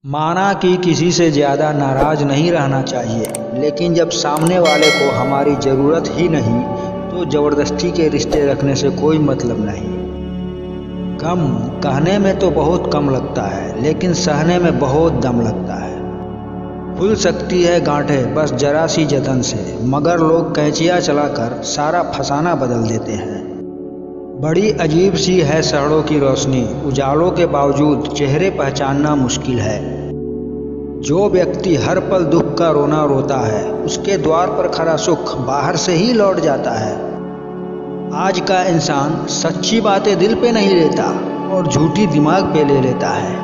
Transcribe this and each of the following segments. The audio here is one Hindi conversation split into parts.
माना कि किसी से ज़्यादा नाराज़ नहीं रहना चाहिए, लेकिन जब सामने वाले को हमारी ज़रूरत ही नहीं तो ज़बरदस्ती के रिश्ते रखने से कोई मतलब नहीं। गम कहने में तो बहुत कम लगता है, लेकिन सहने में बहुत दम लगता है। खुल सकती है गांठें बस जरा सी जतन से, मगर लोग कैंचियाँ चलाकर सारा फसाना बदल देते हैं। बड़ी अजीब सी है शहरों की रोशनी, उजालों के बावजूद चेहरे पहचानना मुश्किल है। जो व्यक्ति हर पल दुख का रोना रोता है, उसके द्वार पर खड़ा सुख बाहर से ही लौट जाता है। आज का इंसान सच्ची बातें दिल पे नहीं लेता और झूठी दिमाग पे ले लेता है।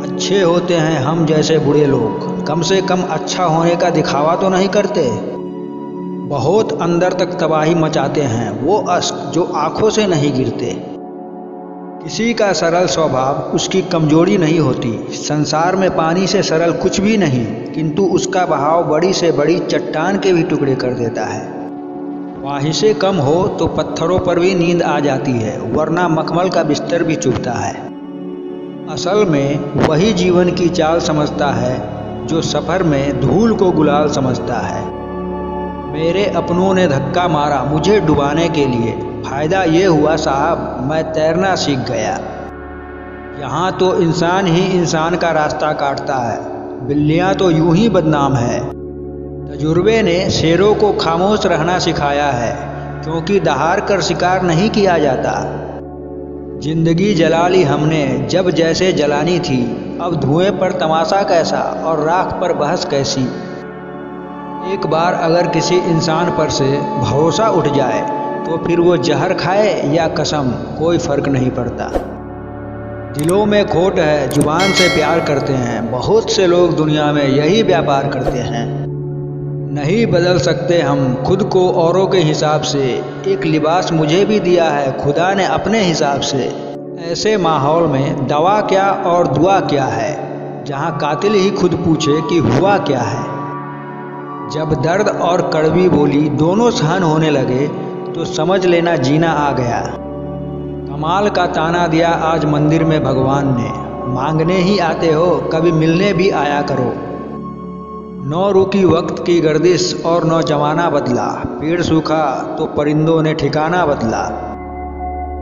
अच्छे होते हैं हम जैसे बुरे लोग, कम से कम अच्छा होने का दिखावा तो नहीं करते। बहुत अंदर तक तबाही मचाते हैं वो अश्क जो आंखों से नहीं गिरते। किसी का सरल स्वभाव उसकी कमजोरी नहीं होती। संसार में पानी से सरल कुछ भी नहीं, किंतु उसका बहाव बड़ी से बड़ी चट्टान के भी टुकड़े कर देता है। ख्वाहिशें कम हो तो पत्थरों पर भी नींद आ जाती है, वरना मखमल का बिस्तर भी चुभता है। असल में वही जीवन की चाल समझता है जो सफ़र में धूल को गुलाल समझता है। मेरे अपनों ने धक्का मारा मुझे डुबाने के लिए, फ़ायदा ये हुआ साहब मैं तैरना सीख गया। यहाँ तो इंसान ही इंसान का रास्ता काटता है, बिल्लियाँ तो यूं ही बदनाम है। तजुर्बे ने शेरों को खामोश रहना सिखाया है, क्योंकि दहाड़ कर शिकार नहीं किया जाता। जिंदगी जला ली हमने जब जैसे जलानी थी, अब धुएं पर तमाशा कैसा और राख पर बहस कैसी। एक बार अगर किसी इंसान पर से भरोसा उठ जाए तो फिर वो जहर खाए या कसम कोई फ़र्क नहीं पड़ता। दिलों में खोट है, जुबान से प्यार करते हैं, बहुत से लोग दुनिया में यही व्यापार करते हैं। नहीं बदल सकते हम खुद को औरों के हिसाब से, एक लिबास मुझे भी दिया है खुदा ने अपने हिसाब से। ऐसे माहौल में दवा क्या और दुआ क्या है, जहाँ कातिल ही खुद पूछे कि हुआ क्या है। जब दर्द और कड़वी बोली दोनों सहन होने लगे तो समझ लेना जीना आ गया। कमाल का ताना दिया आज मंदिर में भगवान ने, मांगने ही आते हो कभी मिलने भी आया करो। नौ रुकी वक्त की गर्दिश और नौ जमाना बदला, पेड़ सूखा तो परिंदों ने ठिकाना बदला।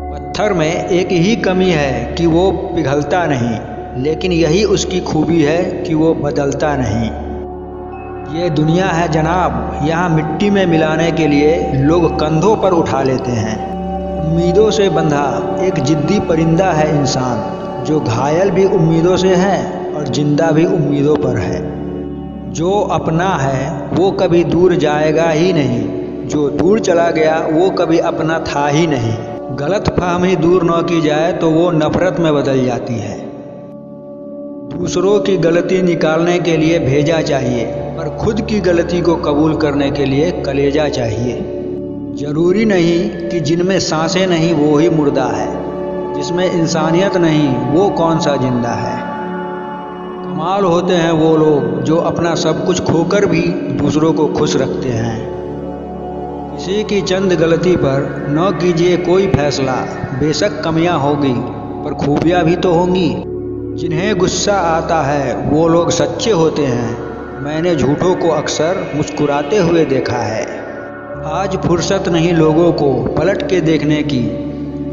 पत्थर में एक ही कमी है कि वो पिघलता नहीं, लेकिन यही उसकी खूबी है कि वो बदलता नहीं। ये दुनिया है जनाब, यहाँ मिट्टी में मिलाने के लिए लोग कंधों पर उठा लेते हैं। उम्मीदों से बंधा एक जिद्दी परिंदा है इंसान, जो घायल भी उम्मीदों से है और जिंदा भी उम्मीदों पर है। जो अपना है वो कभी दूर जाएगा ही नहीं, जो दूर चला गया वो कभी अपना था ही नहीं। गलत फहमी दूर न की जाए तो वो नफरत में बदल जाती है। दूसरों की गलती निकालने के लिए भेजा चाहिए, पर खुद की गलती को कबूल करने के लिए कलेजा चाहिए। जरूरी नहीं कि जिनमें सांसें नहीं वो ही मुर्दा है, जिसमें इंसानियत नहीं वो कौन सा जिंदा है। कमाल होते हैं वो लोग जो अपना सब कुछ खोकर भी दूसरों को खुश रखते हैं। किसी की चंद गलती पर न कीजिए कोई फैसला, बेशक कमियां होगी पर खूबियां भी तो होंगी। जिन्हें गुस्सा आता है वो लोग सच्चे होते हैं, मैंने झूठों को अक्सर मुस्कुराते हुए देखा है। आज फुर्सत नहीं लोगों को पलट के देखने की,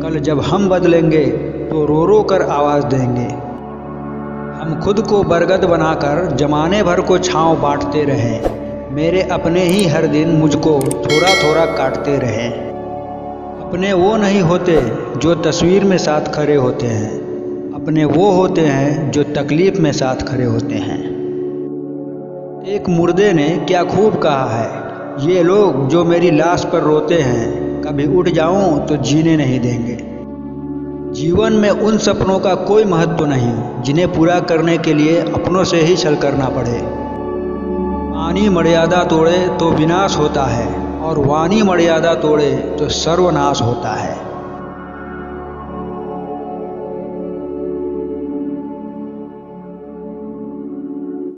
कल जब हम बदलेंगे तो रो रो कर आवाज़ देंगे। हम खुद को बरगद बनाकर जमाने भर को छांव बांटते रहें, मेरे अपने ही हर दिन मुझको थोड़ा थोड़ा काटते रहें। अपने वो नहीं होते जो तस्वीर में साथ खड़े होते हैं, अपने वो होते हैं जो तकलीफ में साथ खड़े होते हैं। एक मुर्दे ने क्या खूब कहा है, ये लोग जो मेरी लाश पर रोते हैं, कभी उठ जाऊं तो जीने नहीं देंगे। जीवन में उन सपनों का कोई महत्व नहीं जिन्हें पूरा करने के लिए अपनों से ही छल करना पड़े। वाणी मर्यादा तोड़े तो विनाश होता है, और वाणी मर्यादा तोड़े तो सर्वनाश होता है।